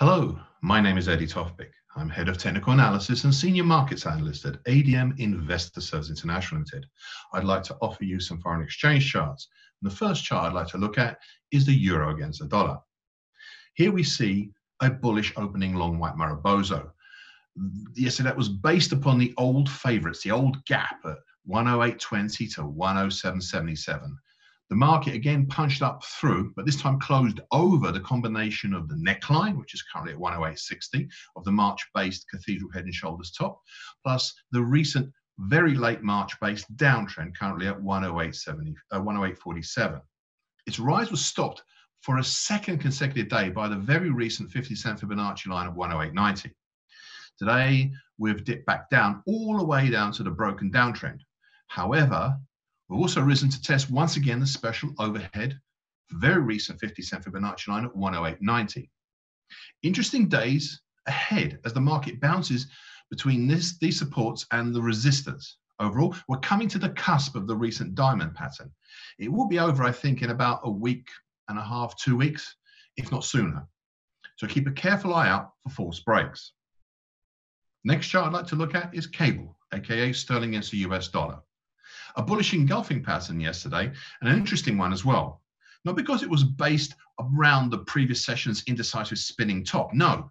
Hello, my name is Eddie Tofpik. I'm Head of Technical Analysis and Senior Markets Analyst at ADM Investor Services International Limited. I'd like to offer you some foreign exchange charts. And the first chart I'd like to look at is the euro against the dollar. Here we see a bullish opening long white Mariboso. Yesterday that was based upon the old favorites, the old gap at 108.20 to 107.77. The market again punched up through, but this time closed over the combination of the neckline, which is currently at 108.60, of the March-based Cathedral Head and Shoulders top, plus the recent very late March-based downtrend currently at 108.47. Its rise was stopped for a second consecutive day by the very recent 50-cent Fibonacci line of 108.90. Today, we've dipped back down all the way down to the broken downtrend. However, we've also risen to test once again the special overhead, very recent 50-cent Fibonacci line at 108.90. Interesting days ahead as the market bounces between these supports and the resistance. Overall, we're coming to the cusp of the recent diamond pattern. It will be over, I think, in about a week and a half, 2 weeks, if not sooner. So keep a careful eye out for false breaks. Next chart I'd like to look at is cable, aka sterling against the US dollar. A bullish engulfing pattern yesterday, and an interesting one as well. Not because it was based around the previous session's indecisive spinning top. No,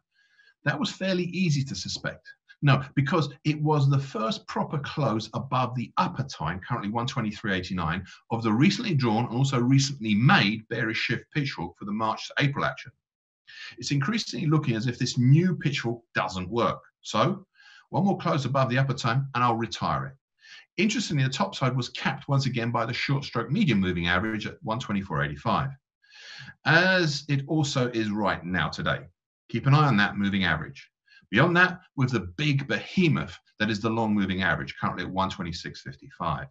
that was fairly easy to suspect. No, because it was the first proper close above the upper time, currently 123.89, of the recently drawn and also recently made bearish shift pitchfork for the March to April action. It's increasingly looking as if this new pitchfork doesn't work. So, one more close above the upper time and I'll retire it. Interestingly, the top side was capped once again by the short stroke medium moving average at 124.85, as it also is right now today. Keep an eye on that moving average. Beyond that, with the big behemoth that is the long moving average, currently at 126.55.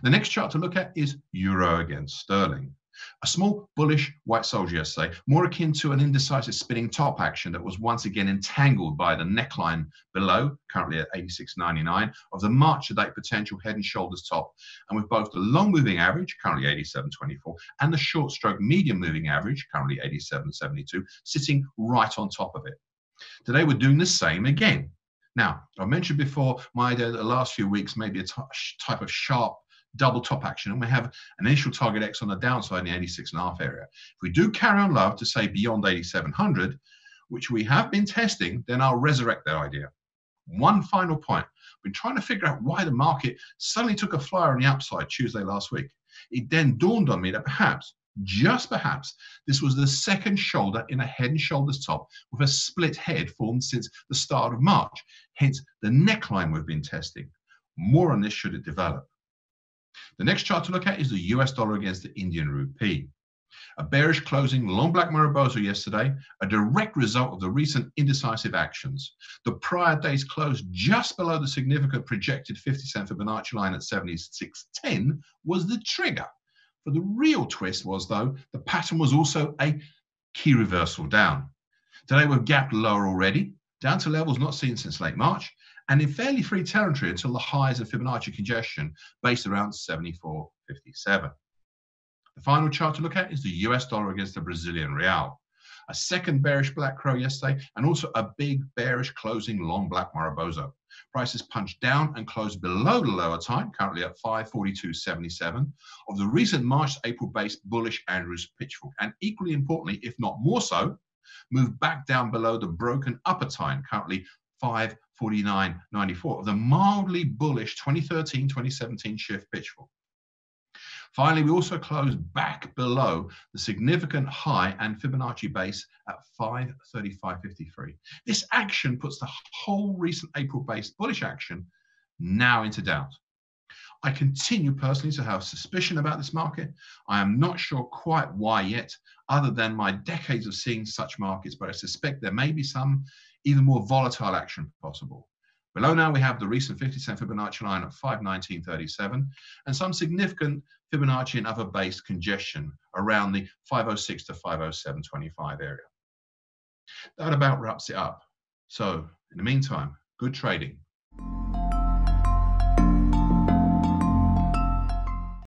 The next chart to look at is euro against sterling. A small bullish white soldier yesterday, more akin to an indecisive spinning top action that was once again entangled by the neckline below, currently at 86.99, of the March to date potential head and shoulders top, and with both the long moving average, currently 87.24, and the short stroke medium moving average, currently 87.72, sitting right on top of it. Today we're doing the same again. Now, I mentioned before my idea that the last few weeks may be a type of sharp double top action, and we have an initial target X on the downside in the 86.5 area. If we do carry on low to say beyond 8700, which we have been testing, then I'll resurrect that idea. One final point. I've been trying to figure out why the market suddenly took a flyer on the upside Tuesday last week. It then dawned on me that perhaps, just perhaps, this was the second shoulder in a head and shoulders top with a split head formed since the start of March, hence the neckline we've been testing. More on this should it develop. The next chart to look at is the US dollar against the Indian rupee. A bearish closing long black Mariboso yesterday, a direct result of the recent indecisive actions. The prior day's close just below the significant projected 50-cent Fibonacci line at 76.10 was the trigger. For the real twist was, though, the pattern was also a key reversal down. Today we've gapped lower already, down to levels not seen since late March, and in fairly free territory until the highs of Fibonacci congestion based around 74.57. The final chart to look at is the US dollar against the Brazilian real. A second bearish black crow yesterday, and also a big bearish closing long black Mariboso. Prices punched down and closed below the lower time, currently at 542.77, of the recent March to April based bullish Andrews pitchfork, and equally importantly, if not more so, moved back down below the broken upper time, currently 549.94, of the mildly bullish 2013-2017 shift pitchfork. Finally, we also closed back below the significant high and Fibonacci base at 535.53. This action puts the whole recent April-based bullish action now into doubt. I continue personally to have suspicion about this market. I am not sure quite why yet, other than my decades of seeing such markets, but I suspect there may be some even more volatile action possible. Below now, we have the recent 50-cent Fibonacci line at 519.37 and some significant Fibonacci and other based congestion around the 506 to 507.25 area. That about wraps it up. So, in the meantime, good trading.